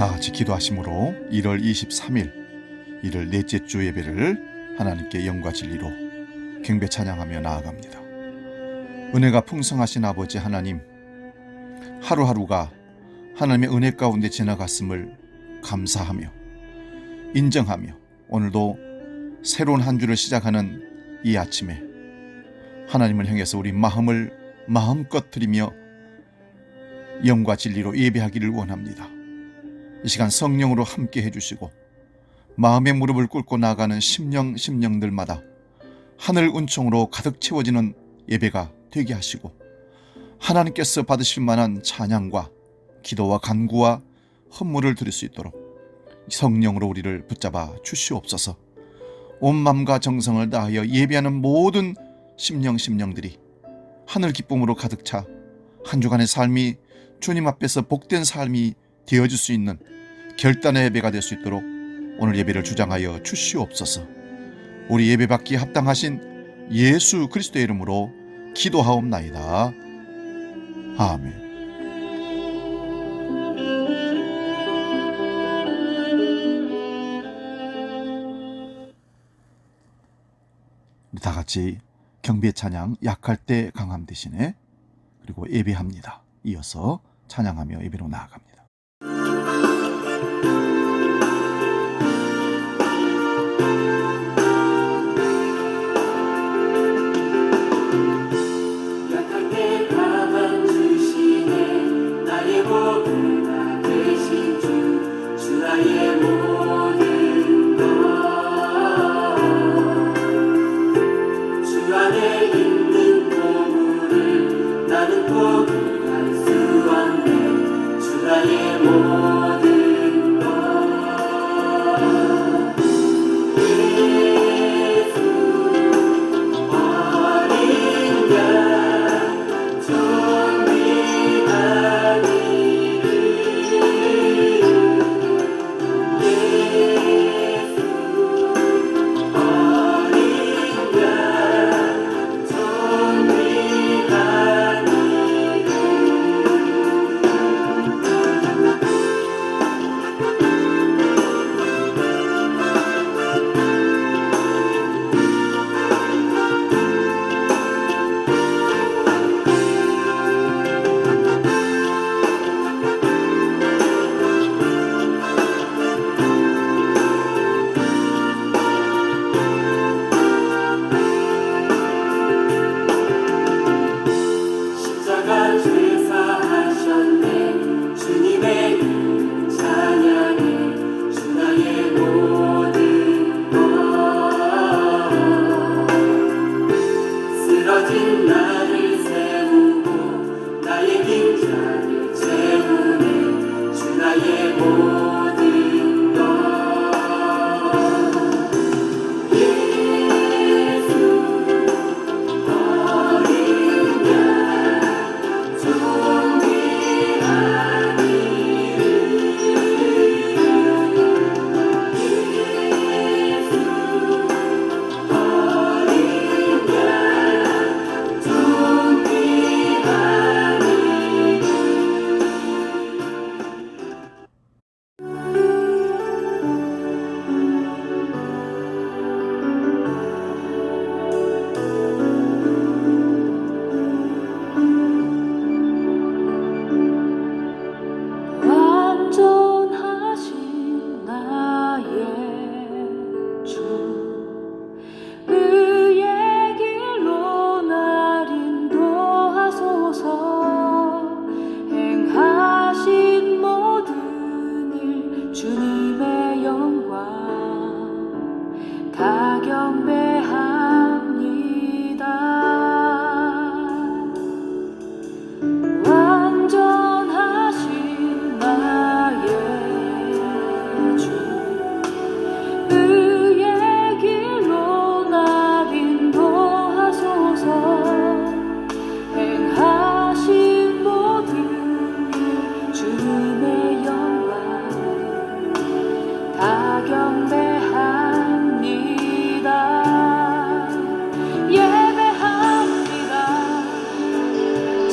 다 같이 기도하심으로 1월 23일 이를 넷째 주 예배를 하나님께 영과 진리로 경배 찬양하며 나아갑니다. 은혜가 풍성하신 아버지 하나님, 하루하루가 하나님의 은혜 가운데 지나갔음을 감사하며 인정하며 오늘도 새로운 한 주를 시작하는 이 아침에 하나님을 향해서 우리 마음을 마음껏 드리며 영과 진리로 예배하기를 원합니다. 이 시간 성령으로 함께 해주시고 마음의 무릎을 꿇고 나아가는 심령들마다 하늘 은총으로 가득 채워지는 예배가 되게 하시고 하나님께서 받으실 만한 찬양과 기도와 간구와 헌물을 드릴 수 있도록 성령으로 우리를 붙잡아 주시옵소서. 온 마음과 정성을 다하여 예배하는 모든 심령들이 하늘 기쁨으로 가득 차 한 주간의 삶이 주님 앞에서 복된 삶이 되어질 수 있는 결단의 예배가 될 수 있도록 오늘 예배를 주장하여 주시옵소서. 우리 예배받기에 합당하신 예수 그리스도의 이름으로 기도하옵나이다. 아멘. 다 같이 경배 찬양 약할 때 강함 대신에 그리고 예배합니다. 이어서 찬양하며 예배로 나아갑니다.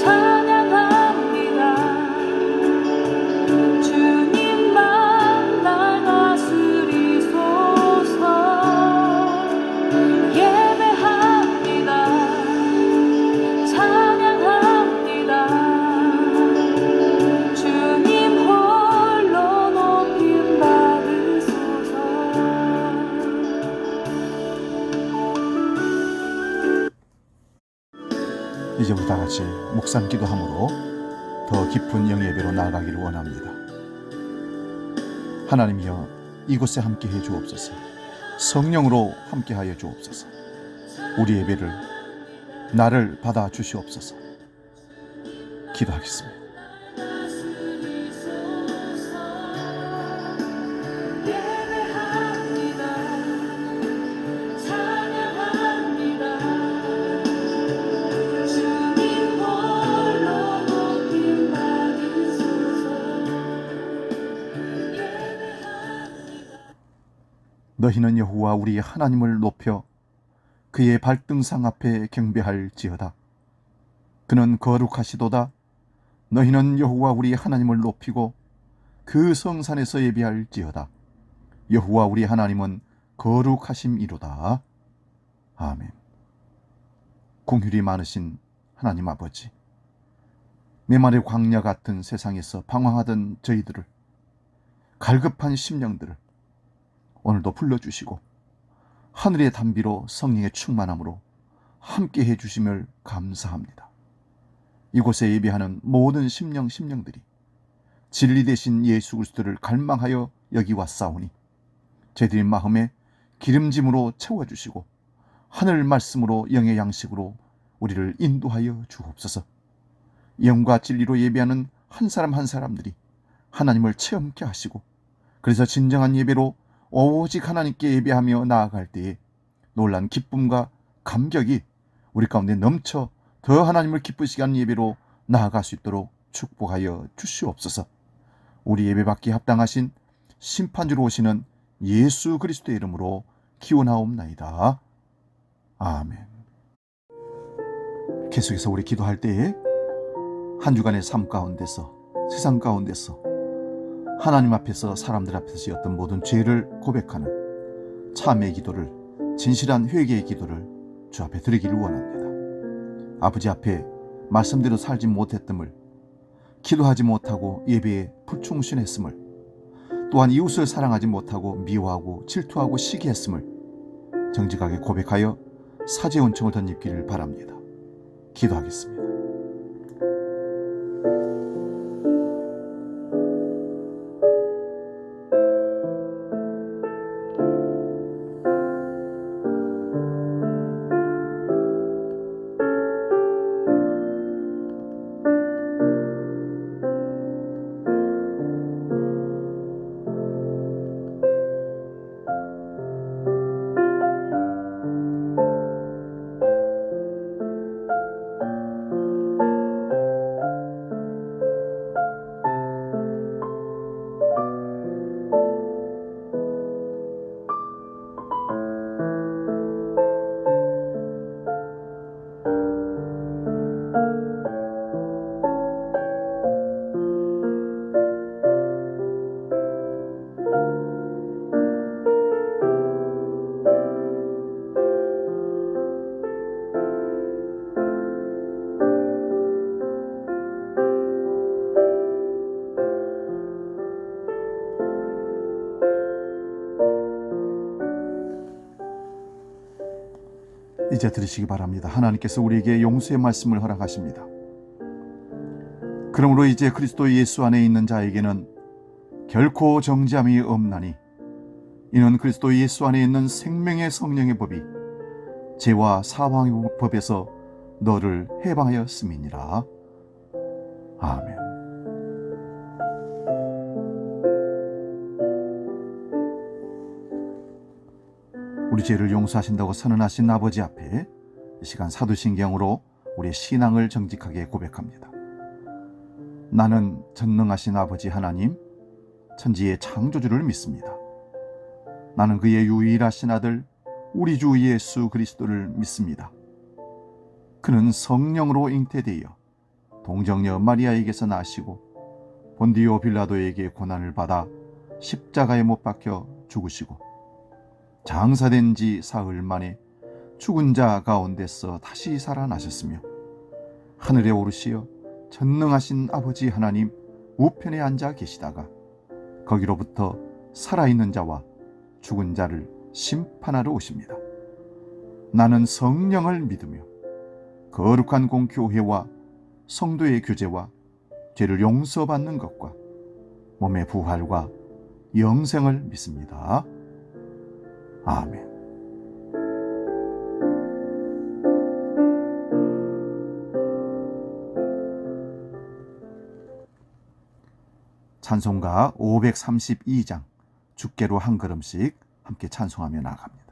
찬양하 아버지 묵상 기도함으로 더 깊은 영예배로 나아가기를 원합니다. 하나님이여 이곳에 함께해 주옵소서. 성령으로 함께하여 주옵소서. 우리 예배를 나를 받아 주시옵소서. 기도하겠습니다. 너희는 여호와 우리 하나님을 높여 그의 발등상 앞에 경배할지어다. 그는 거룩하시도다. 너희는 여호와 우리 하나님을 높이고 그 성산에서 예배할지어다. 여호와 우리 하나님은 거룩하심이로다. 아멘. 공휼이 많으신 하나님 아버지, 메마른 광야 같은 세상에서 방황하던 저희들을, 갈급한 심령들을 오늘도 불러주시고 하늘의 단비로 성령의 충만함으로 함께 해주심을 감사합니다. 이곳에 예배하는 모든 심령들이 진리 되신 예수 그리스도를 갈망하여 여기 왔사오니 저희들의 마음에 기름짐으로 채워주시고 하늘 말씀으로 영의 양식으로 우리를 인도하여 주옵소서. 영과 진리로 예배하는 한 사람 한 사람들이 하나님을 체험케 하시고, 그래서 진정한 예배로 오직 하나님께 예배하며 나아갈 때에 놀란 기쁨과 감격이 우리 가운데 넘쳐 더 하나님을 기쁘시게 하는 예배로 나아갈 수 있도록 축복하여 주시옵소서. 우리 예배받기에 합당하신 심판주로 오시는 예수 그리스도의 이름으로 기원하옵나이다. 아멘. 계속해서 우리 기도할 때에 한 주간의 삶 가운데서, 세상 가운데서 하나님 앞에서, 사람들 앞에서 어떤 모든 죄를 고백하는 참회의 기도를, 진실한 회개의 기도를 주 앞에 드리기를 원합니다. 아버지 앞에 말씀대로 살지 못했음을, 기도하지 못하고 예배에 불충신했음을, 또한 이웃을 사랑하지 못하고 미워하고 질투하고 시기했음을 정직하게 고백하여 사죄의 은총을 덧입기를 바랍니다. 기도하겠습니다. 이제 들으시기 바랍니다. 하나님께서 우리에게 용서의 말씀을 허락하십니다. 그러므로 이제 그리스도 예수 안에 있는 자에게는 결코 정죄함이 없나니, 이는 그리스도 예수 안에 있는 생명의 성령의 법이 죄와 사망의 법에서 너를 해방하였음이니라. 아멘. 우리 죄를 용서하신다고 선언하신 아버지 앞에 이 시간 사도신경으로 우리의 신앙을 정직하게 고백합니다. 나는 전능하신 아버지 하나님, 천지의 창조주를 믿습니다. 나는 그의 유일하신 아들 우리 주 예수 그리스도를 믿습니다. 그는 성령으로 잉태되어 동정녀 마리아에게서 나시고 본디오 빌라도에게 고난을 받아 십자가에 못 박혀 죽으시고 장사된 지 사흘 만에 죽은 자 가운데서 다시 살아나셨으며 하늘에 오르시어 전능하신 아버지 하나님 우편에 앉아 계시다가 거기로부터 살아있는 자와 죽은 자를 심판하러 오십니다. 나는 성령을 믿으며 거룩한 공교회와 성도의 교제와 죄를 용서받는 것과 몸의 부활과 영생을 믿습니다. 아멘. 찬송가 532장 주께로 한 걸음씩 함께 찬송하며 나아갑니다.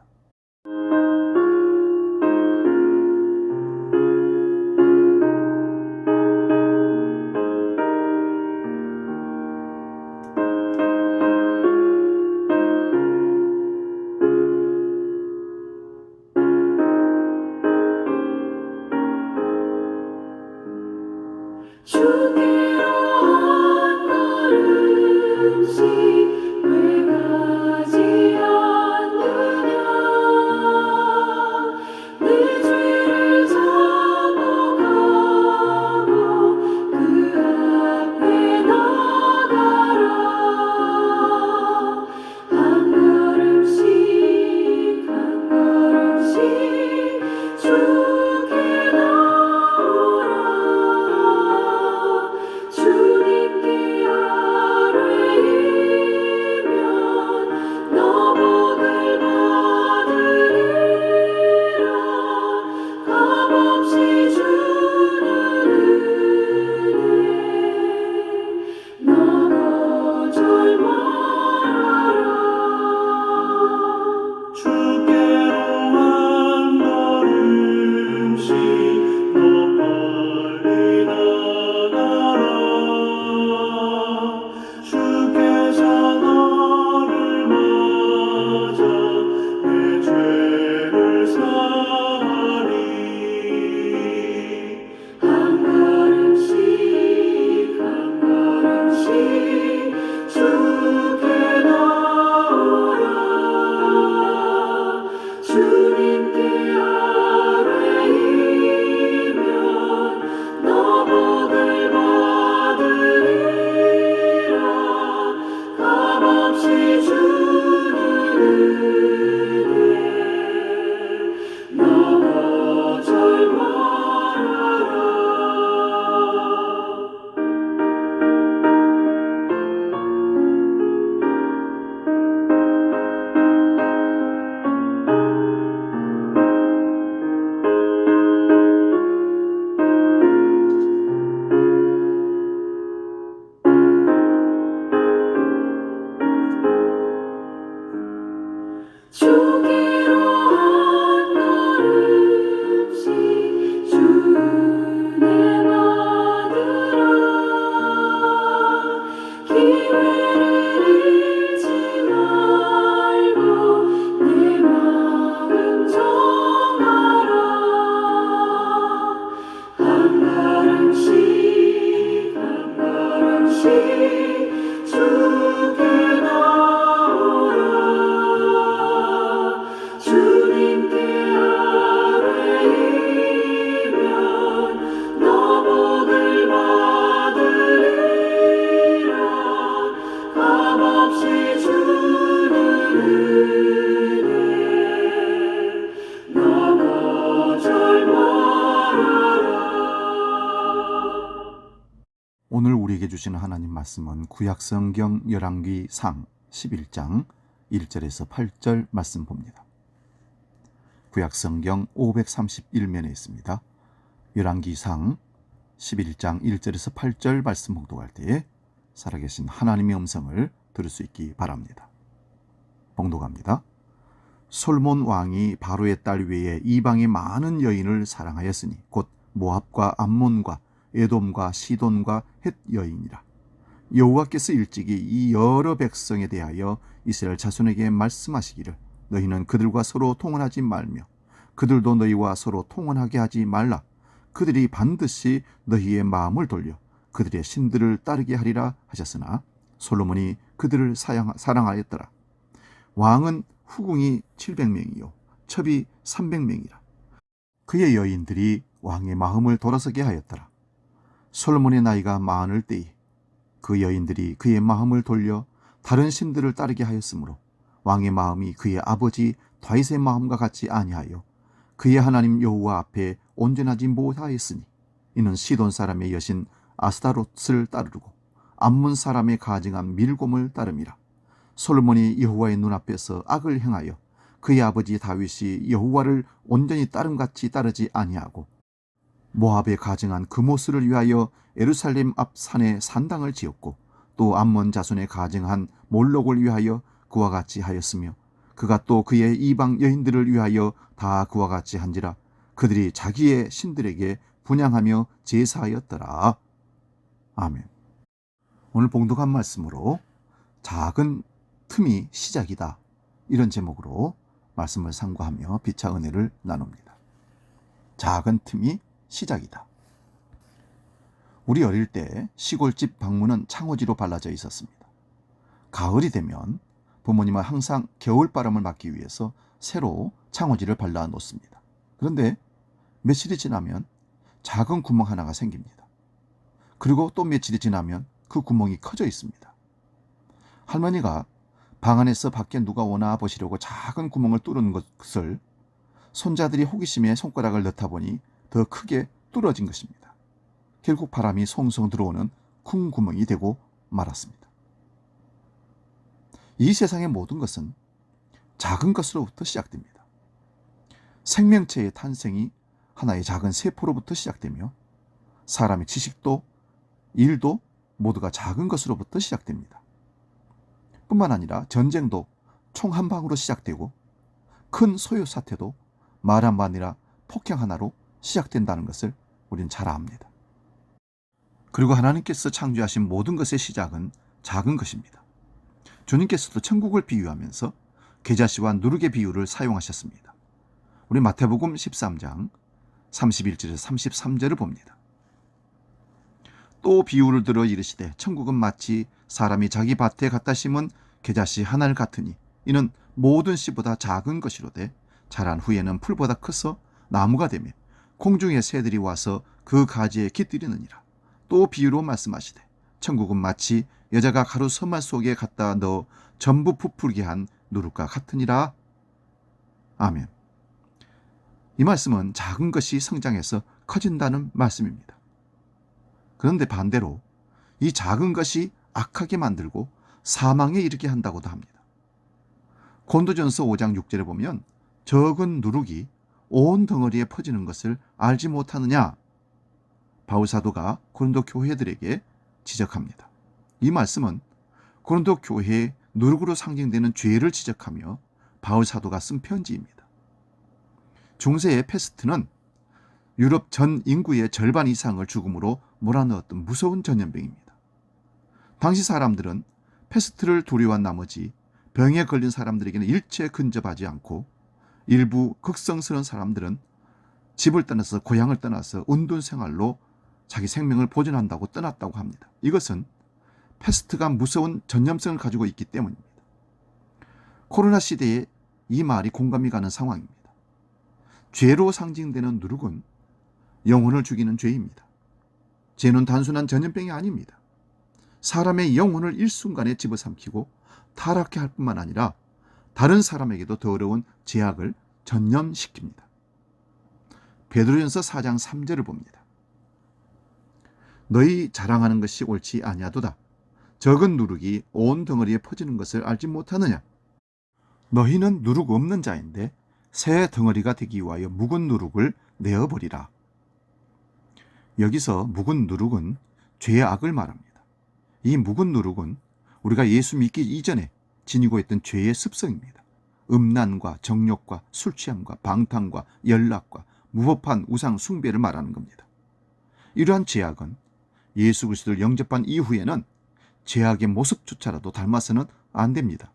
주께로 한 걸음씩 왜 가지 않느냐 내 죄를 자복하고 그 앞에 나가라 한 걸음씩 한 걸음씩 주께 나오라 주님께 아뢰이면 너 복을 받으리라 값없이 주는 은혜 너 거절 말아라 주께로 한 걸음씩 너 빨리 나가라 주께서 너를 맞아 내 죄를 사하리 한 걸음씩 한 걸음씩 주께 나오라 주님께 아뢰이면 너 복을 받으리라 값없이 주는 은혜 너 거절 말아라 주께로 한 걸음씩 주내 받으라 기회를 잃지 말고 내 마음 정하라 한 걸음씩 한 걸음씩 주께 나오라 주님께 아뢰이면 너 복을 받으리라 값없이 주는 은혜 너 거절 말아라 오늘 우리에게 주시는 하나님 말씀은 구약성경 열왕기상 11장 1절에서 8절 말씀 봅니다. 구약성경 531면에 있습니다. 열왕기상 11장 1절에서 8절 말씀 봉독할 때에 살아계신 하나님의 음성을 들을 수 있기 바랍니다. 봉독합니다. 솔몬 왕이 바로의 딸 외에 이방의 많은 여인을 사랑하였으니 곧 모압과 암몬과 에돔과 시돈과 헷 여인이라. 여호와께서 일찍이 이 여러 백성에 대하여 이스라엘 자손에게 말씀하시기를 너희는 그들과 서로 통혼하지 말며 그들도 너희와 서로 통혼하게 하지 말라. 그들이 반드시 너희의 마음을 돌려 그들의 신들을 따르게 하리라 하셨으나 솔로몬이 그들을 사랑하였더라. 왕은 후궁이 700명이요 첩이 300명이라. 그의 여인들이 왕의 마음을 돌아서게 하였더라. 솔로몬의 나이가 많을 때에 그 여인들이 그의 마음을 돌려 다른 신들을 따르게 하였으므로 왕의 마음이 그의 아버지 다윗의 마음과 같이 아니하여 그의 하나님 여호와 앞에 온전하지 못하였으니 이는 시돈 사람의 여신 아스타롯을 따르고 암몬 사람의 가증한 밀곰을 따름이라. 솔로몬이 여호와의 눈앞에서 악을 행하여 그의 아버지 다윗이 여호와를 온전히 따름같이 따르지 아니하고 모압에 가증한 그모스를 위하여 예루살렘 앞 산에 산당을 지었고 또 암몬 자손에 가증한 몰록을 위하여 그와 같이 하였으며 그가 또 그의 이방 여인들을 위하여 다 그와 같이 한지라. 그들이 자기의 신들에게 분향하며 제사하였더라. 아멘. 오늘 봉독한 말씀으로 작은 틈이 시작이다, 이런 제목으로 말씀을 상고하며 비차 은혜를 나눕니다. 작은 틈이 시작이다. 우리 어릴 때 시골집 방문은 창호지로 발라져 있었습니다. 가을이 되면 부모님은 항상 겨울바람을 막기 위해서 새로 창호지를 발라 놓습니다. 그런데 며칠이 지나면 작은 구멍 하나가 생깁니다. 그리고 또 며칠이 지나면 그 구멍이 커져 있습니다. 할머니가 방 안에서 밖에 누가 오나 보시려고 작은 구멍을 뚫은 것을 손자들이 호기심에 손가락을 넣다 보니 더 크게 뚫어진 것입니다. 결국 바람이 송송 들어오는 큰 구멍이 되고 말았습니다. 이 세상의 모든 것은 작은 것으로부터 시작됩니다. 생명체의 탄생이 하나의 작은 세포로부터 시작되며 사람의 지식도 일도 모두가 작은 것으로부터 시작됩니다. 뿐만 아니라 전쟁도 총 한 방으로 시작되고 큰 소요 사태도 말 한마디나 폭행 하나로 시작된다는 것을 우리는 잘 압니다. 그리고 하나님께서 창조하신 모든 것의 시작은 작은 것입니다. 주님께서도 천국을 비유하면서 계자씨와 누룩의 비유를 사용하셨습니다. 우리 마태복음 13장 31절에서 33절을 봅니다. 또 비유를 들어 이르시되 천국은 마치 사람이 자기 밭에 갖다 심은 계자씨 하나를 같으니 이는 모든 씨보다 작은 것이로되 자란 후에는 풀보다 커서 나무가 되며 공중의 새들이 와서 그 가지에 깃들이느니라. 또 비유로 말씀하시되 천국은 마치 여자가 가루 서말 속에 갖다 넣어 전부 부풀게 한 누룩과 같으니라. 아멘. 이 말씀은 작은 것이 성장해서 커진다는 말씀입니다. 그런데 반대로 이 작은 것이 악하게 만들고 사망에 이르게 한다고도 합니다. 고린도전서 5장 6절에 보면 적은 누룩이 온 덩어리에 퍼지는 것을 알지 못하느냐, 바울 사도가 고린도 교회들에게 지적합니다. 이 말씀은 고린도 교회의 누룩으로 상징되는 죄를 지적하며 바울 사도가 쓴 편지입니다. 중세의 페스트는 유럽 전 인구의 절반 이상을 죽음으로 몰아넣었던 무서운 전염병입니다. 당시 사람들은 페스트를 두려워한 나머지 병에 걸린 사람들에게는 일체 근접하지 않고 일부 극성스러운 사람들은 집을 떠나서 고향을 떠나서 은둔 생활로 자기 생명을 보존한다고 떠났다고 합니다. 이것은 페스트가 무서운 전염성을 가지고 있기 때문입니다. 코로나 시대에 이 말이 공감이 가는 상황입니다. 죄로 상징되는 누룩은 영혼을 죽이는 죄입니다. 죄는 단순한 전염병이 아닙니다. 사람의 영혼을 일순간에 집어삼키고 타락케 할 뿐만 아니라 다른 사람에게도 더러운 죄악을 전염시킵니다. 베드로전서 4장 3절을 봅니다. 너희 자랑하는 것이 옳지 아니하도다. 적은 누룩이 온 덩어리에 퍼지는 것을 알지 못하느냐. 너희는 누룩 없는 자인데 새 덩어리가 되기 위하여 묵은 누룩을 내어버리라. 여기서 묵은 누룩은 죄의 악을 말합니다. 이 묵은 누룩은 우리가 예수 믿기 이전에 지니고 있던 죄의 습성입니다. 음란과 정욕과 술취함과 방탕과 연락과 무법한 우상 숭배를 말하는 겁니다. 이러한 죄악은 예수 그리스도를 영접한 이후에는 죄악의 모습조차라도 닮아서는 안 됩니다.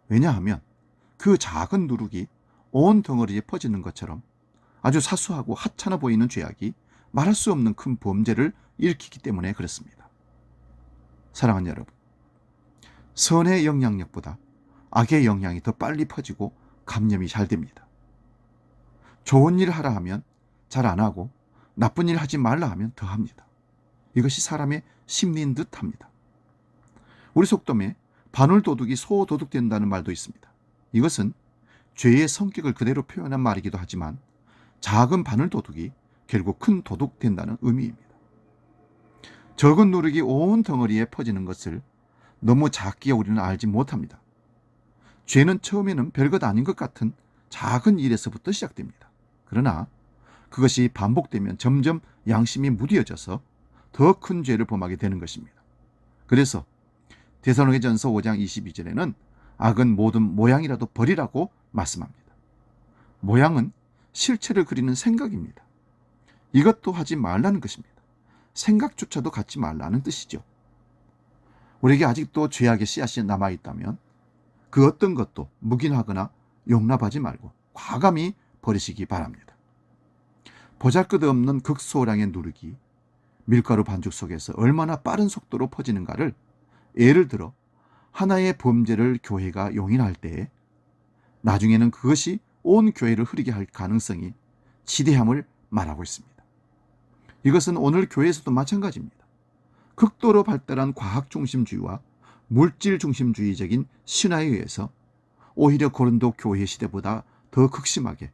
왜냐하면 그 작은 누룩이 온 덩어리에 퍼지는 것처럼 아주 사소하고 하찮아 보이는 죄악이 말할 수 없는 큰 범죄를 일으키기 때문에 그렇습니다. 사랑하는 여러분, 선의 영향력보다 악의 영향이 더 빨리 퍼지고 감염이 잘 됩니다. 좋은 일을 하라 하면 잘 안 하고 나쁜 일을 하지 말라 하면 더 합니다. 이것이 사람의 심리인 듯 합니다. 우리 속담에 바늘도둑이 소도둑된다는 말도 있습니다. 이것은 죄의 성격을 그대로 표현한 말이기도 하지만 작은 바늘도둑이 결국 큰 도둑 된다는 의미입니다. 적은 누룩이 온 덩어리에 퍼지는 것을 너무 작게 우리는 알지 못합니다. 죄는 처음에는 별것 아닌 것 같은 작은 일에서부터 시작됩니다. 그러나 그것이 반복되면 점점 양심이 무뎌져서 더 큰 죄를 범하게 되는 것입니다. 그래서 데살로니가전서 5장 22절에는 악은 모든 모양이라도 버리라고 말씀합니다. 모양은 실체를 그리는 생각입니다. 이것도 하지 말라는 것입니다. 생각조차도 갖지 말라는 뜻이죠. 우리에게 아직도 죄악의 씨앗이 남아있다면 그 어떤 것도 묵인하거나 용납하지 말고 과감히 버리시기 바랍니다. 보잘것없는 극소량의 누룩이 밀가루 반죽 속에서 얼마나 빠른 속도로 퍼지는가를 예를 들어 하나의 범죄를 교회가 용인할 때에 나중에는 그것이 온 교회를 흐리게 할 가능성이 지대함을 말하고 있습니다. 이것은 오늘 교회에서도 마찬가지입니다. 극도로 발달한 과학 중심주의와 물질 중심주의적인 신화에 의해서 오히려 고린도 교회 시대보다 더 극심하게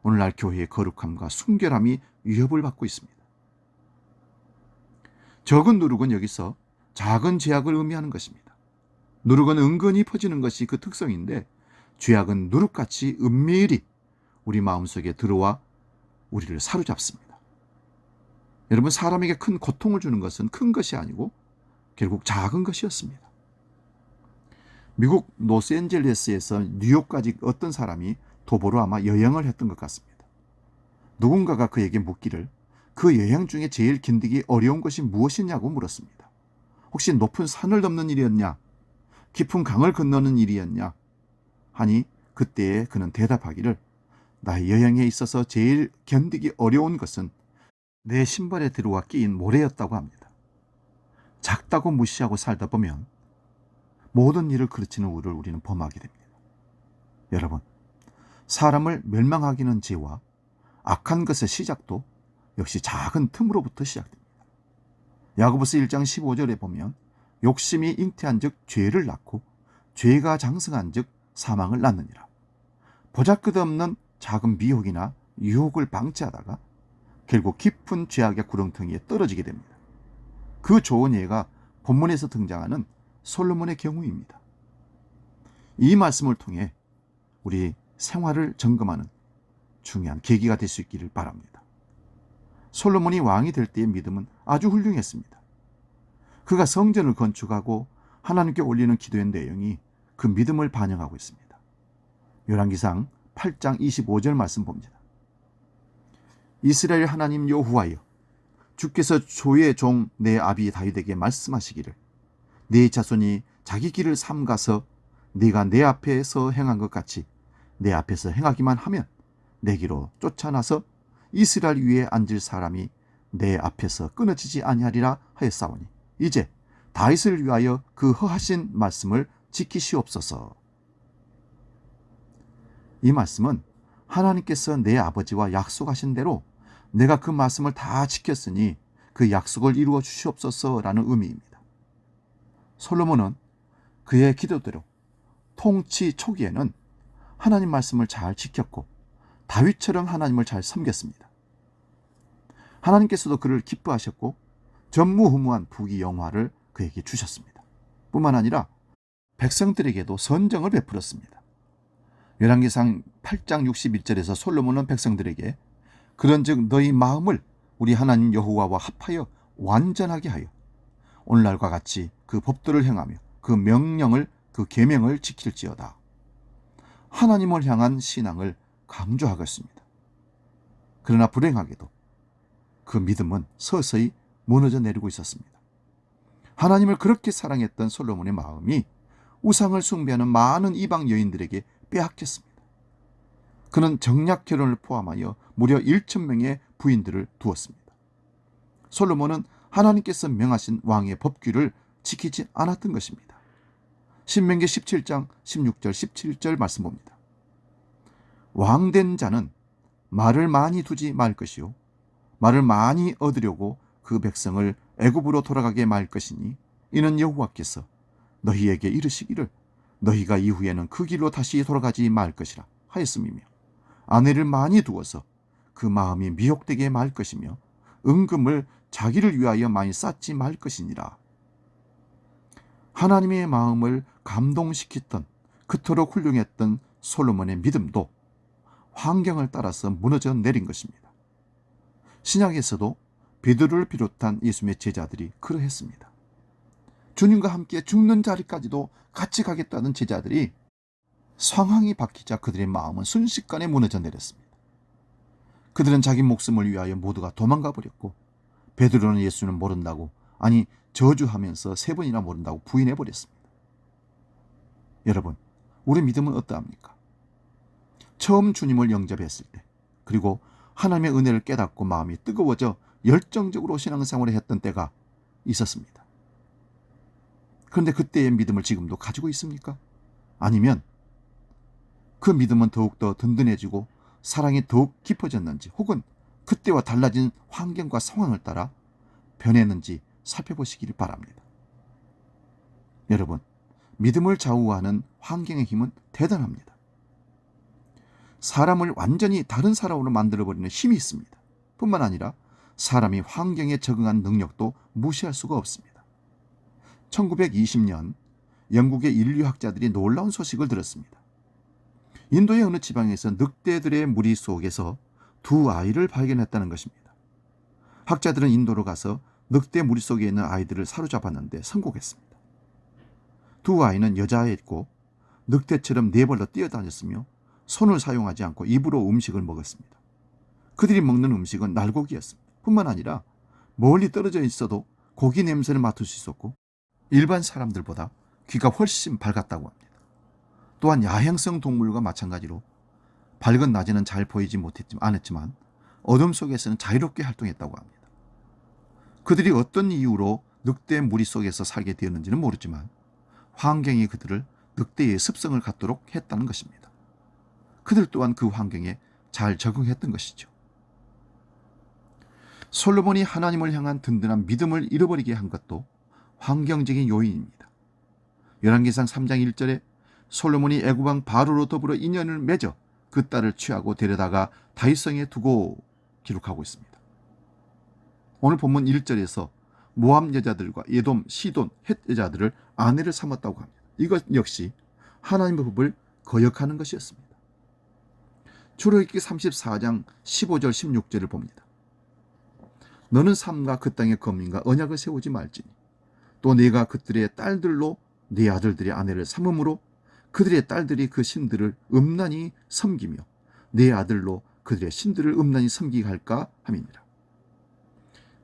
오늘날 교회의 거룩함과 순결함이 위협을 받고 있습니다. 적은 누룩은 여기서 작은 죄악을 의미하는 것입니다. 누룩은 은근히 퍼지는 것이 그 특성인데 죄악은 누룩같이 은밀히 우리 마음속에 들어와 우리를 사로잡습니다. 여러분, 사람에게 큰 고통을 주는 것은 큰 것이 아니고 결국 작은 것이었습니다. 미국 로스앤젤레스에서 뉴욕까지 어떤 사람이 도보로 아마 여행을 했던 것 같습니다. 누군가가 그에게 묻기를 그 여행 중에 제일 견디기 어려운 것이 무엇이냐고 물었습니다. 혹시 높은 산을 넘는 일이었냐? 깊은 강을 건너는 일이었냐? 하니 그때에 그는 대답하기를 나의 여행에 있어서 제일 견디기 어려운 것은 내 신발에 들어와 끼인 모래였다고 합니다. 작다고 무시하고 살다 보면 모든 일을 그르치는 우를 우리는 범하게 됩니다. 여러분, 사람을 멸망하기는 죄와 악한 것의 시작도 역시 작은 틈으로부터 시작됩니다. 야고보서 1장 15절에 보면 욕심이 잉태한 즉 죄를 낳고 죄가 장성한 즉 사망을 낳느니라. 보잘것없는 작은 미혹이나 유혹을 방치하다가 결국 깊은 죄악의 구렁텅이에 떨어지게 됩니다. 그 좋은 예가 본문에서 등장하는 솔로몬의 경우입니다. 이 말씀을 통해 우리 생활을 점검하는 중요한 계기가 될 수 있기를 바랍니다. 솔로몬이 왕이 될 때의 믿음은 아주 훌륭했습니다. 그가 성전을 건축하고 하나님께 올리는 기도의 내용이 그 믿음을 반영하고 있습니다. 열왕기상 8장 25절 말씀 봅니다. 이스라엘 하나님 여호와여, 주께서 조의 종 내 아비 다윗에게 말씀하시기를 네 자손이 자기 길을 삼가서 네가 내 앞에서 행한 것 같이 내 앞에서 행하기만 하면 내게로 쫓아나서 이스라엘 위에 앉을 사람이 내 앞에서 끊어지지 아니하리라 하였사오니 이제 다윗을 위하여 그 허하신 말씀을 지키시옵소서. 이 말씀은 하나님께서 내 아버지와 약속하신 대로 내가 그 말씀을 다 지켰으니 그 약속을 이루어 주시옵소서라는 의미입니다. 솔로몬은 그의 기도대로 통치 초기에는 하나님 말씀을 잘 지켰고 다윗처럼 하나님을 잘 섬겼습니다. 하나님께서도 그를 기뻐하셨고 전무후무한 부귀 영화를 그에게 주셨습니다. 뿐만 아니라 백성들에게도 선정을 베풀었습니다. 열왕기상 8장 61절에서 솔로몬은 백성들에게 그런즉 너희 마음을 우리 하나님 여호와와 합하여 완전하게 하여 오늘날과 같이 그 법도를 행하며 그 명령을 그 계명을 지킬지어다. 하나님을 향한 신앙을 강조하겠습니다. 그러나 불행하게도 그 믿음은 서서히 무너져 내리고 있었습니다. 하나님을 그렇게 사랑했던 솔로몬의 마음이 우상을 숭배하는 많은 이방 여인들에게 빼앗겼습니다. 그는 정략 결혼을 포함하여 무려 1,000명의 부인들을 두었습니다. 솔로몬은 하나님께서 명하신 왕의 법규를 지키지 않았던 것입니다. 신명기 17장 16절 17절 말씀 봅니다. 왕된 자는 말을 많이 두지 말 것이요 말을 많이 얻으려고 그 백성을 애굽으로 돌아가게 말 것이니 이는 여호와께서 너희에게 이르시기를 너희가 이후에는 그 길로 다시 돌아가지 말 것이라 하였음이며 아내를 많이 두어서 그 마음이 미혹되게 말 것이며 은금을 자기를 위하여 많이 쌓지 말 것이니라. 하나님의 마음을 감동시켰던 그토록 훌륭했던 솔로몬의 믿음도 환경을 따라서 무너져 내린 것입니다. 신약에서도 베드로를 비롯한 예수님의 제자들이 그러했습니다. 주님과 함께 죽는 자리까지도 같이 가겠다는 제자들이 상황이 바뀌자 그들의 마음은 순식간에 무너져 내렸습니다. 그들은 자기 목숨을 위하여 모두가 도망가 버렸고 베드로는 예수는 모른다고, 아니 저주하면서 3번이나 모른다고 부인해 버렸습니다. 여러분, 우리 믿음은 어떠합니까? 처음 주님을 영접했을 때, 그리고 하나님의 은혜를 깨닫고 마음이 뜨거워져 열정적으로 신앙생활을 했던 때가 있었습니다. 그런데 그때의 믿음을 지금도 가지고 있습니까? 아니면 그 믿음은 더욱더 든든해지고 사랑이 더욱 깊어졌는지, 혹은 그때와 달라진 환경과 상황을 따라 변했는지 살펴보시기를 바랍니다. 여러분, 믿음을 좌우하는 환경의 힘은 대단합니다. 사람을 완전히 다른 사람으로 만들어버리는 힘이 있습니다. 뿐만 아니라 사람이 환경에 적응한 능력도 무시할 수가 없습니다. 1920년 영국의 인류학자들이 놀라운 소식을 들었습니다. 인도의 어느 지방에서 늑대들의 무리 속에서 2 아이를 발견했다는 것입니다. 학자들은 인도로 가서 늑대 무리 속에 있는 아이들을 사로잡았는데 성공했습니다. 2 아이는 여자아이였고 늑대처럼 4발로 뛰어다녔으며 손을 사용하지 않고 입으로 음식을 먹었습니다. 그들이 먹는 음식은 날고기였습니다. 뿐만 아니라 멀리 떨어져 있어도 고기 냄새를 맡을 수 있었고 일반 사람들보다 귀가 훨씬 밝았다고 합니다. 또한 야행성 동물과 마찬가지로 밝은 낮에는 잘 보이지 않았지만 어둠 속에서는 자유롭게 활동했다고 합니다. 그들이 어떤 이유로 늑대 무리 속에서 살게 되었는지는 모르지만 환경이 그들을 늑대의 습성을 갖도록 했다는 것입니다. 그들 또한 그 환경에 잘 적응했던 것이죠. 솔로몬이 하나님을 향한 든든한 믿음을 잃어버리게 한 것도 환경적인 요인입니다. 열왕기상 3장 1절에 솔로몬이 애굽왕 바로로 더불어 인연을 맺어 그 딸을 취하고 데려다가 다윗성에 두고 기록하고 있습니다. 오늘 본문 1절에서 모압 여자들과 에돔, 시돈, 헷 여자들을 아내를 삼았다고 합니다. 이것 역시 하나님의 법을 거역하는 것이었습니다. 출애굽기 34장 15절 16절을 봅니다. 너는 삼가 그 땅의 거민과 언약을 세우지 말지니 또 네가 그들의 딸들로 네 아들들의 아내를 삼음으로 그들의 딸들이 그 신들을 음란히 섬기며 네 아들로 그들의 신들을 음란히 섬기게 할까 함이니라.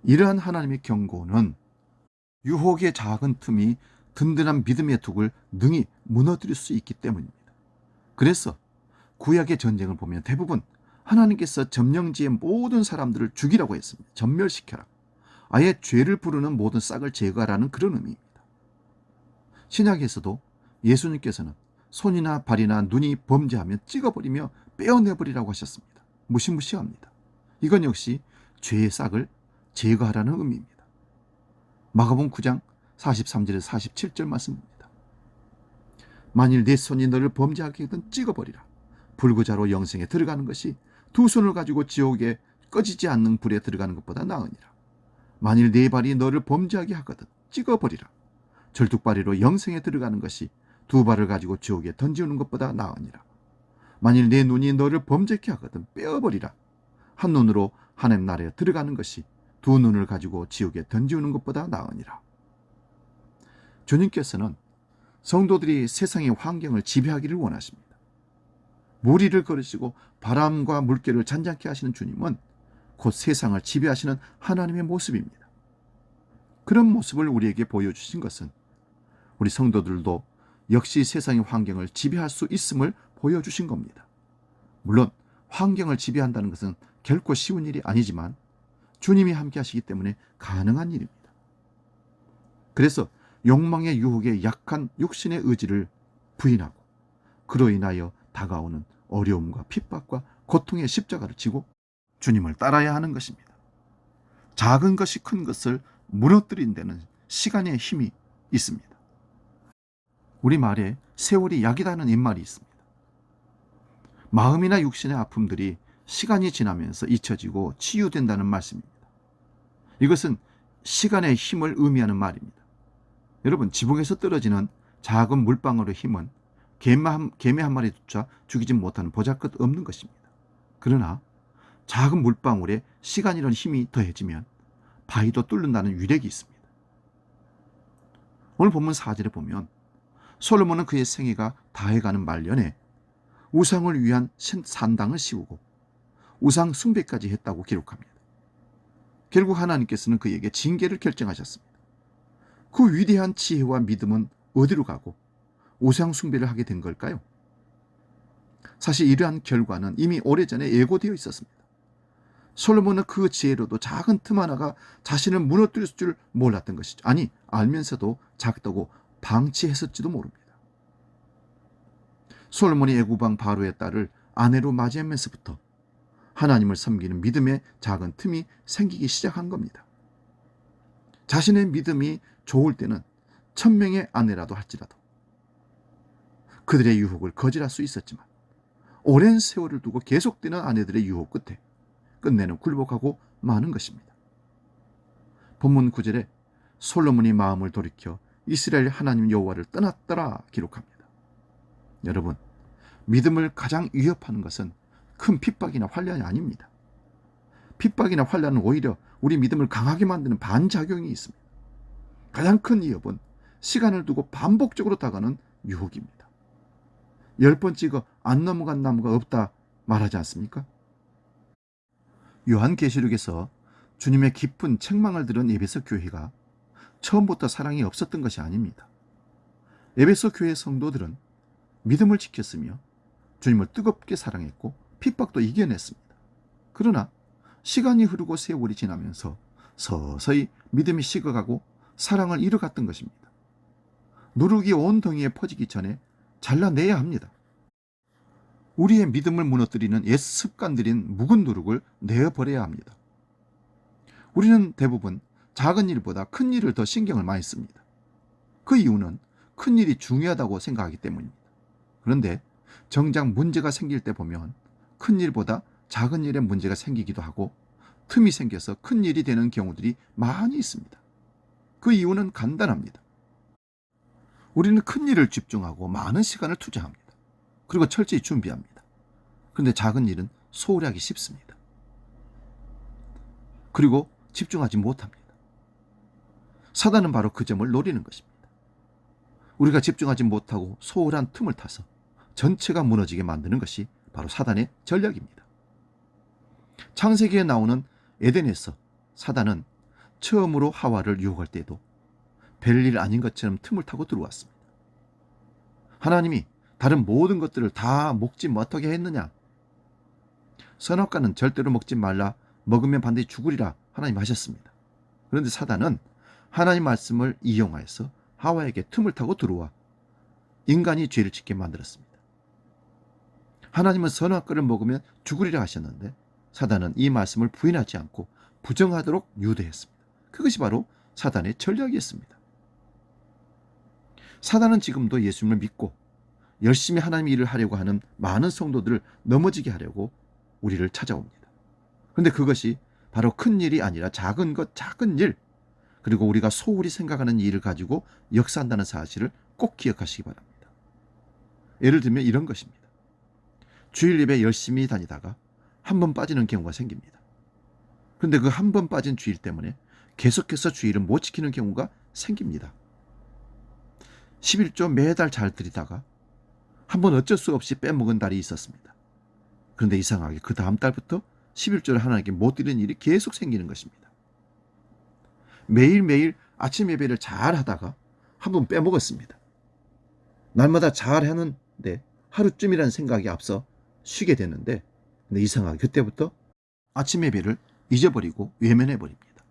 이러한 하나님의 경고는 유혹의 작은 틈이 든든한 믿음의 둑을 능히 무너뜨릴 수 있기 때문입니다. 그래서 구약의 전쟁을 보면 대부분 하나님께서 점령지의 모든 사람들을 죽이라고 했습니다. 전멸시켜라. 아예 죄를 부르는 모든 싹을 제거하라는 그런 의미입니다. 신약에서도 예수님께서는 손이나 발이나 눈이 범죄하면 찍어버리며 빼어내버리라고 하셨습니다. 무시무시합니다. 이건 역시 죄의 싹을 제거하라는 의미입니다. 마가복음 9장 43절에서 47절 말씀입니다. 만일 네 손이 너를 범죄하게 하거든 찍어버리라. 불구자로 영생에 들어가는 것이 2 손을 가지고 지옥에 꺼지지 않는 불에 들어가는 것보다 나으니라. 만일 네 발이 너를 범죄하게 하거든 찍어버리라. 절뚝발이로 영생에 들어가는 것이 2 발을 가지고 지옥에 던지는 것보다 나으니라. 만일 네 눈이 너를 범죄케 하거든 빼어버리라. 한 눈으로 하나님 나라에 들어가는 것이 2 눈을 가지고 지옥에 던지는 것보다 나으니라. 주님께서는 성도들이 세상의 환경을 지배하기를 원하십니다. 무리를 걸으시고 바람과 물결을 잔잔케 하시는 주님은 곧 세상을 지배하시는 하나님의 모습입니다. 그런 모습을 우리에게 보여주신 것은 우리 성도들도 역시 세상의 환경을 지배할 수 있음을 보여주신 겁니다. 물론 환경을 지배한다는 것은 결코 쉬운 일이 아니지만 주님이 함께 하시기 때문에 가능한 일입니다. 그래서 욕망의 유혹에 약한 육신의 의지를 부인하고 그로 인하여 다가오는 어려움과 핍박과 고통의 십자가를 지고 주님을 따라야 하는 것입니다. 작은 것이 큰 것을 무너뜨린 데는 시간의 힘이 있습니다. 우리 말에 세월이 약이라는 옛말이 있습니다. 마음이나 육신의 아픔들이 시간이 지나면서 잊혀지고 치유된다는 말씀입니다. 이것은 시간의 힘을 의미하는 말입니다. 여러분, 지붕에서 떨어지는 작은 물방울의 힘은 개미 한 마리조차 죽이지 못하는 보잘것없는 것입니다. 그러나 작은 물방울에 시간이라는 힘이 더해지면 바위도 뚫는다는 위력이 있습니다. 오늘 본문 4절에 보면 솔로몬은 그의 생애가 다해가는 말년에 우상을 위한 산당을 씌우고 우상 숭배까지 했다고 기록합니다. 결국 하나님께서는 그에게 징계를 결정하셨습니다. 그 위대한 지혜와 믿음은 어디로 가고 우상 숭배를 하게 된 걸까요? 사실 이러한 결과는 이미 오래전에 예고되어 있었습니다. 솔로몬은 그 지혜로도 작은 틈 하나가 자신을 무너뜨릴 줄 몰랐던 것이죠. 아니, 알면서도 작다고 방치했을지도 모릅니다. 솔로몬이 애굽왕 바로의 딸을 아내로 맞이하면서부터 하나님을 섬기는 믿음의 작은 틈이 생기기 시작한 겁니다. 자신의 믿음이 좋을 때는 1000명의 아내라도 할지라도 그들의 유혹을 거절할 수 있었지만 오랜 세월을 두고 계속되는 아내들의 유혹 끝에 끝내는 굴복하고 마는 것입니다. 본문 9절에 솔로몬이 마음을 돌이켜 이스라엘 하나님 여호와를 떠났더라 기록합니다. 여러분, 믿음을 가장 위협하는 것은 큰 핍박이나 환난이 아닙니다. 핍박이나 환난은 오히려 우리 믿음을 강하게 만드는 반작용이 있습니다. 가장 큰 위협은 시간을 두고 반복적으로 다가오는 유혹입니다. 10번 찍어 안 넘어간 나무가 없다 말하지 않습니까? 요한계시록에서 주님의 깊은 책망을 들은 에베소 교회가 처음부터 사랑이 없었던 것이 아닙니다. 에베소 교회 성도들은 믿음을 지켰으며 주님을 뜨겁게 사랑했고 핍박도 이겨냈습니다. 그러나 시간이 흐르고 세월이 지나면서 서서히 믿음이 식어가고 사랑을 잃어갔던 것입니다. 누룩이 온 덩이에 퍼지기 전에 잘라내야 합니다. 우리의 믿음을 무너뜨리는 옛 습관들인 묵은 누룩을 내어버려야 합니다. 우리는 대부분 작은 일보다 큰 일을 더 신경을 많이 씁니다. 그 이유는 큰 일이 중요하다고 생각하기 때문입니다. 그런데 정작 문제가 생길 때 보면 큰 일보다 작은 일에 문제가 생기기도 하고 틈이 생겨서 큰 일이 되는 경우들이 많이 있습니다. 그 이유는 간단합니다. 우리는 큰 일을 집중하고 많은 시간을 투자합니다. 그리고 철저히 준비합니다. 그런데 작은 일은 소홀히 하기 쉽습니다. 그리고 집중하지 못합니다. 사단은 바로 그 점을 노리는 것입니다. 우리가 집중하지 못하고 소홀한 틈을 타서 전체가 무너지게 만드는 것이 바로 사단의 전략입니다. 창세기에 나오는 에덴에서 사단은 처음으로 하와를 유혹할 때에도 별일 아닌 것처럼 틈을 타고 들어왔습니다. 하나님이 다른 모든 것들을 다 먹지 못하게 했느냐? 선악과는 절대로 먹지 말라, 먹으면 반드시 죽으리라 하나님 하셨습니다. 그런데 사단은 하나님 말씀을 이용하여서 하와에게 틈을 타고 들어와 인간이 죄를 짓게 만들었습니다. 하나님은 선악과를 먹으면 죽으리라 하셨는데 사단은 이 말씀을 부인하지 않고 부정하도록 유도했습니다. 그것이 바로 사단의 전략이었습니다. 사단은 지금도 예수님을 믿고 열심히 하나님의 일을 하려고 하는 많은 성도들을 넘어지게 하려고 우리를 찾아옵니다. 그런데 그것이 바로 큰 일이 아니라 작은 것, 작은 일, 그리고 우리가 소홀히 생각하는 일을 가지고 역사한다는 사실을 꼭 기억하시기 바랍니다. 예를 들면 이런 것입니다. 주일 예배 열심히 다니다가 한 번 빠지는 경우가 생깁니다. 그런데 그 한 번 빠진 주일 때문에 계속해서 주일을 못 지키는 경우가 생깁니다. 11조 매달 잘 드리다가 한 번 어쩔 수 없이 빼먹은 달이 있었습니다. 그런데 이상하게 그 다음 달부터 11조를 하나님께 못 드리는 일이 계속 생기는 것입니다. 매일매일 아침 예배를 잘 하다가 한 번 빼먹었습니다. 날마다 잘 하는데 하루쯤이라는 생각이 앞서 쉬게 됐는데, 근데 이상하게 그때부터 아침 예배를 잊어버리고 외면해버립니다.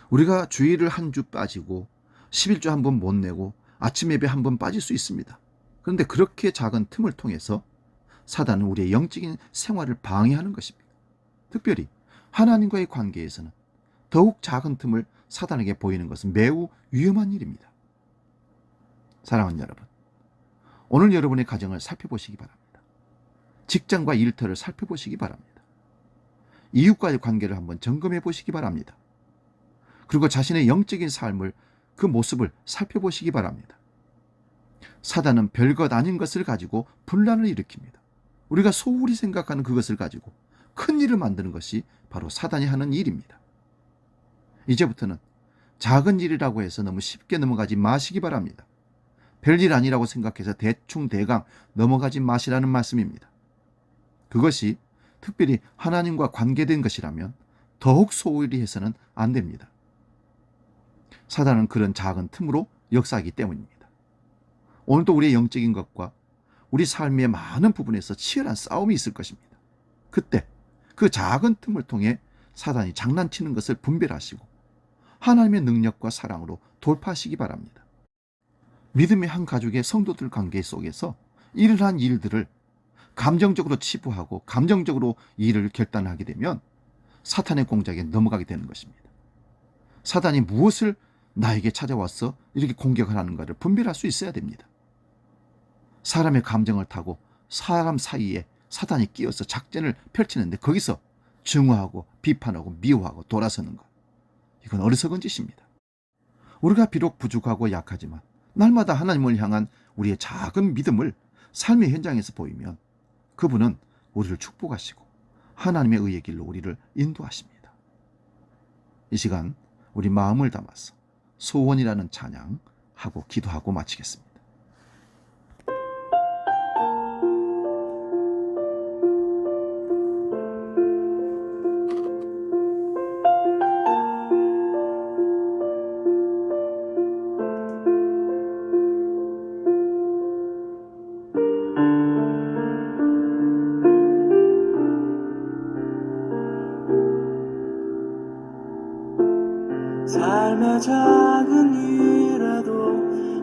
우리가 주일을 한 주 빠지고 11조 한 번 못 내고 아침 예배 한 번 빠질 수 있습니다. 그런데 그렇게 작은 틈을 통해서 사단은 우리의 영적인 생활을 방해하는 것입니다. 특별히 하나님과의 관계에서는 더욱 작은 틈을 사단에게 보이는 것은 매우 위험한 일입니다. 사랑하는 여러분, 오늘 여러분의 가정을 살펴보시기 바랍니다. 직장과 일터를 살펴보시기 바랍니다. 이웃과의 관계를 한번 점검해 보시기 바랍니다. 그리고 자신의 영적인 삶을, 그 모습을 살펴보시기 바랍니다. 사단은 별것 아닌 것을 가지고 분란을 일으킵니다. 우리가 소홀히 생각하는 그것을 가지고 큰 일을 만드는 것이 바로 사단이 하는 일입니다. 이제부터는 작은 일이라고 해서 너무 쉽게 넘어가지 마시기 바랍니다. 별일 아니라고 생각해서 대충 대강 넘어가지 마시라는 말씀입니다. 그것이 특별히 하나님과 관계된 것이라면 더욱 소홀히 해서는 안 됩니다. 사단은 그런 작은 틈으로 역사하기 때문입니다. 오늘도 우리의 영적인 것과 우리 삶의 많은 부분에서 치열한 싸움이 있을 것입니다. 그때 그 작은 틈을 통해 사단이 장난치는 것을 분별하시고 하나님의 능력과 사랑으로 돌파하시기 바랍니다. 믿음의 한 가족의 성도들 관계 속에서 이러한 일들을 감정적으로 치부하고 감정적으로 일을 결단하게 되면 사탄의 공작에 넘어가게 되는 것입니다. 사단이 무엇을 나에게 찾아와서 이렇게 공격을 하는가를 분별할 수 있어야 됩니다. 사람의 감정을 타고 사람 사이에 사단이 끼어서 작전을 펼치는데 거기서 증오하고 비판하고 미워하고 돌아서는 것, 이건 어리석은 짓입니다. 우리가 비록 부족하고 약하지만 날마다 하나님을 향한 우리의 작은 믿음을 삶의 현장에서 보이면 그분은 우리를 축복하시고 하나님의 의의 길로 우리를 인도하십니다. 이 시간 우리 마음을 담아서 소원이라는 찬양하고 기도하고 마치겠습니다. 삶의 작은 일에도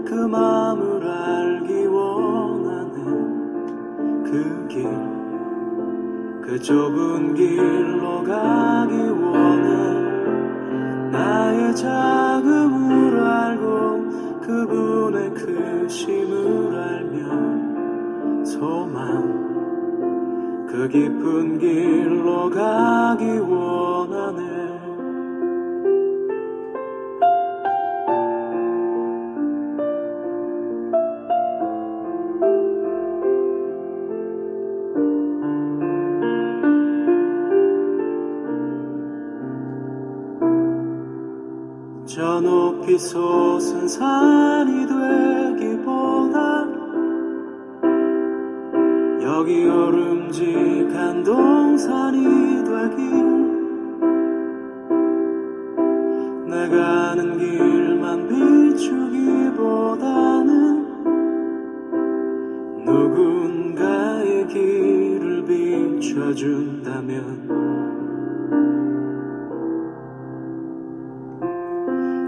그 마음을 알기 원하네. 그 길, 그 좁은 길로 가기 원해. 나의 작음을 알고 그분의 크심을 알며 소망, 그 깊은 길로 가기 원하네. 저 높이 솟은 산이 되기보다 여기 오름직한 동산이 되길, 내가 아는 길만 비추기보다는 누군가의 길을 비춰준다면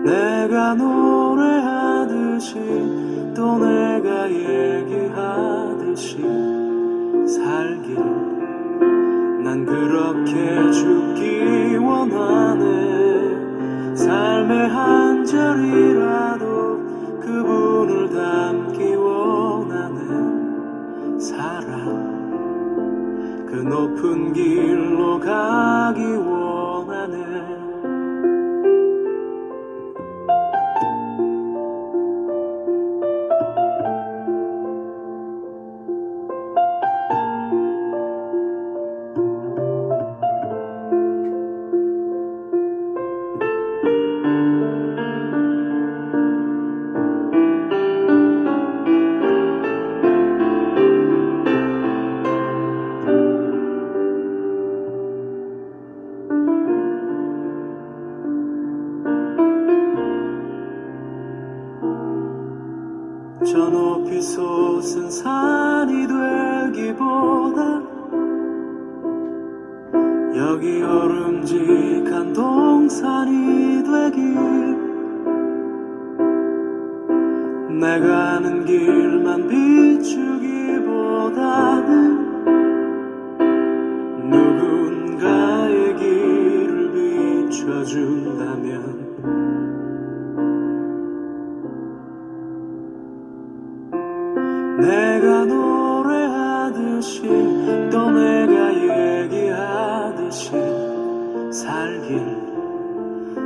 내가 노래하듯이 또 내가 얘기하듯이 살길, 난 그렇게 죽기 원하네. 삶의 한 절이라도 그분을 닮기 원하네. 사랑, 그 높은 길로 가기 원하네. 저 높이 솟은 산이 되기보다 여기 오름직한 동산이 되길, 내가 아는 길만 비추기보다는 누군가의 길을 비춰준다면 내가 노래하듯 얘기하듯이 또 내가 얘기하듯이 살길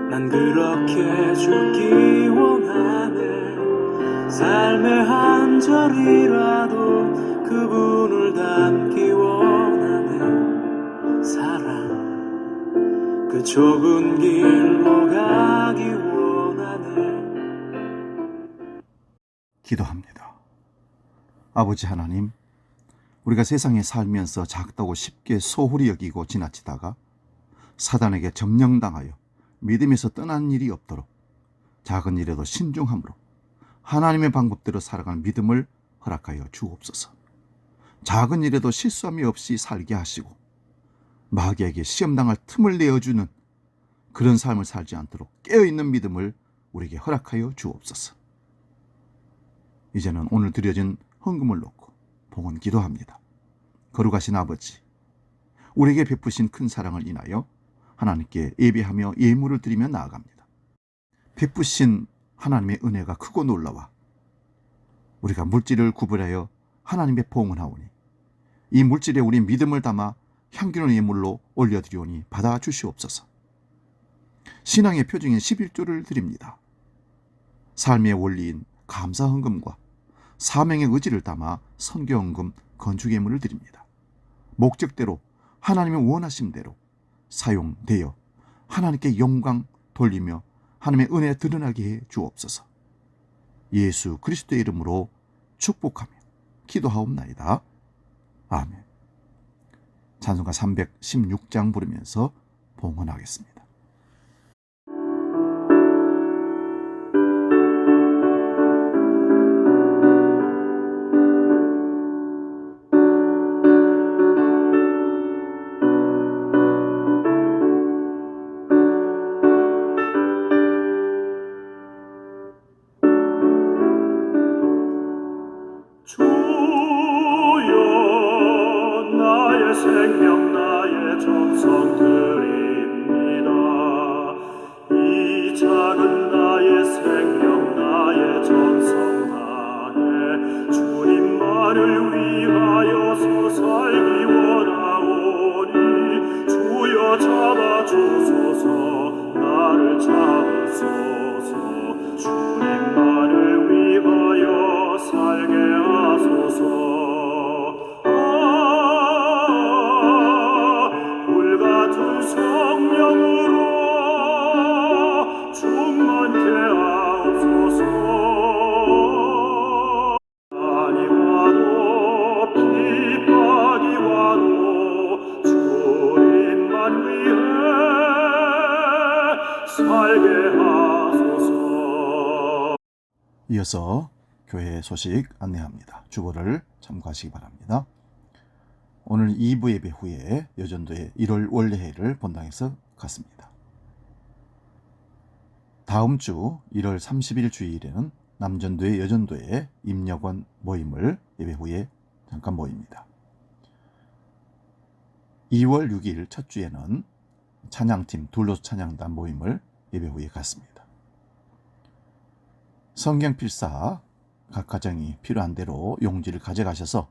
난 그렇게 죽기 원하네. 삶의 한 절이라도 그분을 닮기 원하네. 사랑 그 좁은 길로 가기 원하네. 기도합니다. 아버지 하나님, 우리가 세상에 살면서 작다고 쉽게 소홀히 여기고 지나치다가 사단에게 점령당하여 믿음에서 떠난 일이 없도록 작은 일에도 신중함으로 하나님의 방법대로 살아가는 믿음을 허락하여 주옵소서. 작은 일에도 실수함이 없이 살게 하시고 마귀에게 시험당할 틈을 내어주는 그런 삶을 살지 않도록 깨어있는 믿음을 우리에게 허락하여 주옵소서. 이제는 오늘 드려진 헌금을 놓고 봉헌 기도합니다. 거룩하신 아버지, 우리에게 베푸신 큰 사랑을 인하여 하나님께 예배하며 예물을 드리며 나아갑니다. 베푸신 하나님의 은혜가 크고 놀라와 우리가 물질을 구별하여 하나님의 봉헌하오니 이 물질에 우리 믿음을 담아 향기로운 예물로 올려드리오니 받아주시옵소서. 신앙의 표징인 11조를 드립니다. 삶의 원리인 감사헌금과 사명의 의지를 담아 선교헌금 건축예물을 드립니다. 목적대로 하나님의 원하심대로 사용되어 하나님께 영광 돌리며 하나님의 은혜 드러나게 해 주옵소서. 예수 그리스도의 이름으로 축복하며 기도하옵나이다. 아멘. 찬송가 316장 부르면서 봉헌하겠습니다. 주여 나의 생명 나의 정성 드립니다. 이 작은 나의 생명 나의 정성 다해 주님만을 위하여서 살기 원하오니 주여 잡아주소서 나를 잡으소서 주님만을 위하여 살게 하소서. 불같은 성령으로 충만케 하옵소서. 아니 와도 핍박이 와도 주님만 위해 살게 하소서. 이어서 교회 소식 안내합니다. 주보를 참고하시기 바랍니다. 오늘 2부 예배 후에 여전도의 1월 원례회를 본당에서 갖습니다. 다음 주 1월 30일 주일에는 남전도의 여전도의 임력원 모임을 예배 후에 잠깐 모입니다. 2월 6일 첫 주에는 찬양팀 둘로스 찬양단 모임을 예배 후에 갖습니다. 성경 필사 각 가정이 필요한 대로 용지를 가져가셔서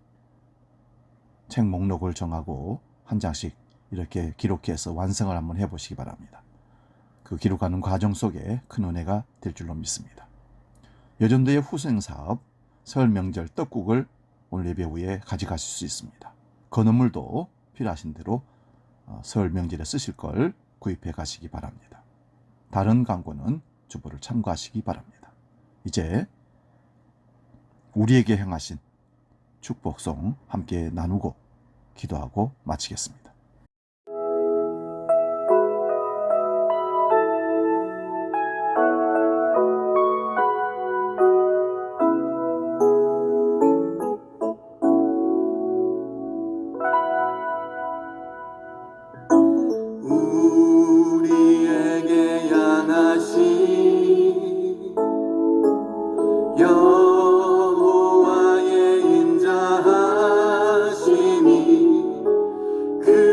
책 목록을 정하고 한 장씩 이렇게 기록해서 완성을 한번 해보시기 바랍니다. 그 기록하는 과정 속에 큰 은혜가 될 줄로 믿습니다. 여전도의 후생사업 설 명절 떡국을 오늘 예배 후에 가져가실 수 있습니다. 건어물도 필요하신 대로 설 명절에 쓰실 걸 구입해 가시기 바랍니다. 다른 광고는 주보를 참고하시기 바랍니다. 이제 우리에게 행하신 축복송 함께 나누고 기도하고 마치겠습니다. 우리에게 향하신 여호와의 인자하심이 그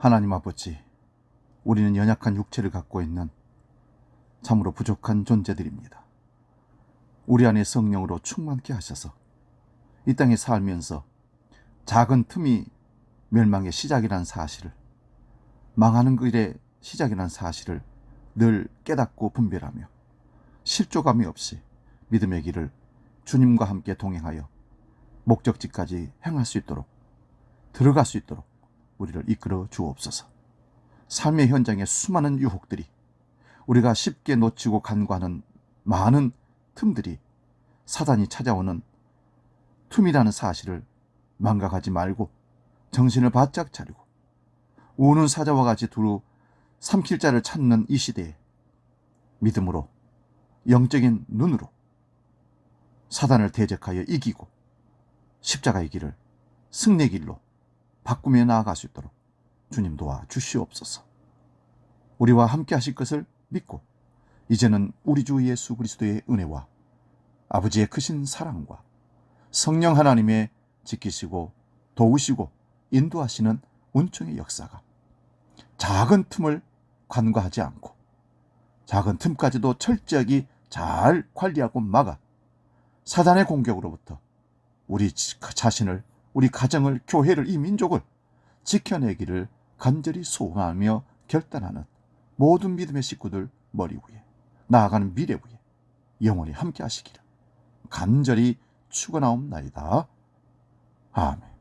하나님 아버지, 우리는 연약한 육체를 갖고 있는 참으로 부족한 존재들입니다. 우리 안에 성령으로 충만케 하셔서 이 땅에 살면서 작은 틈이 멸망의 시작이라는 사실을, 망하는 길의 시작이라는 사실을 늘 깨닫고 분별하며 실족함이 없이 믿음의 길을 주님과 함께 동행하여 목적지까지 행할 수 있도록, 들어갈 수 있도록 우리를 이끌어 주옵소서. 삶의 현장에 수많은 유혹들이, 우리가 쉽게 놓치고 간과하는 많은 틈들이 사단이 찾아오는 틈이라는 사실을 망각하지 말고 정신을 바짝 차리고 우는 사자와 같이 두루 삼킬 자를 찾는 이 시대에 믿음으로, 영적인 눈으로 사단을 대적하여 이기고 십자가의 길을 승리의 길로 바꾸며 나아갈 수 있도록 주님 도와 주시옵소서. 우리와 함께 하실 것을 믿고 이제는 우리 주 예수 그리스도의 은혜와 아버지의 크신 사랑과 성령 하나님의 지키시고 도우시고 인도하시는 은총의 역사가 작은 틈을 간과하지 않고 작은 틈까지도 철저하게 잘 관리하고 막아 사단의 공격으로부터 우리 자신을, 우리 가정을, 교회를, 이 민족을 지켜내기를 간절히 소원하며 결단하는 모든 믿음의 식구들 머리 위에, 나아가는 미래 위에 영원히 함께 하시기를 간절히 축원하옵나이다. 아멘.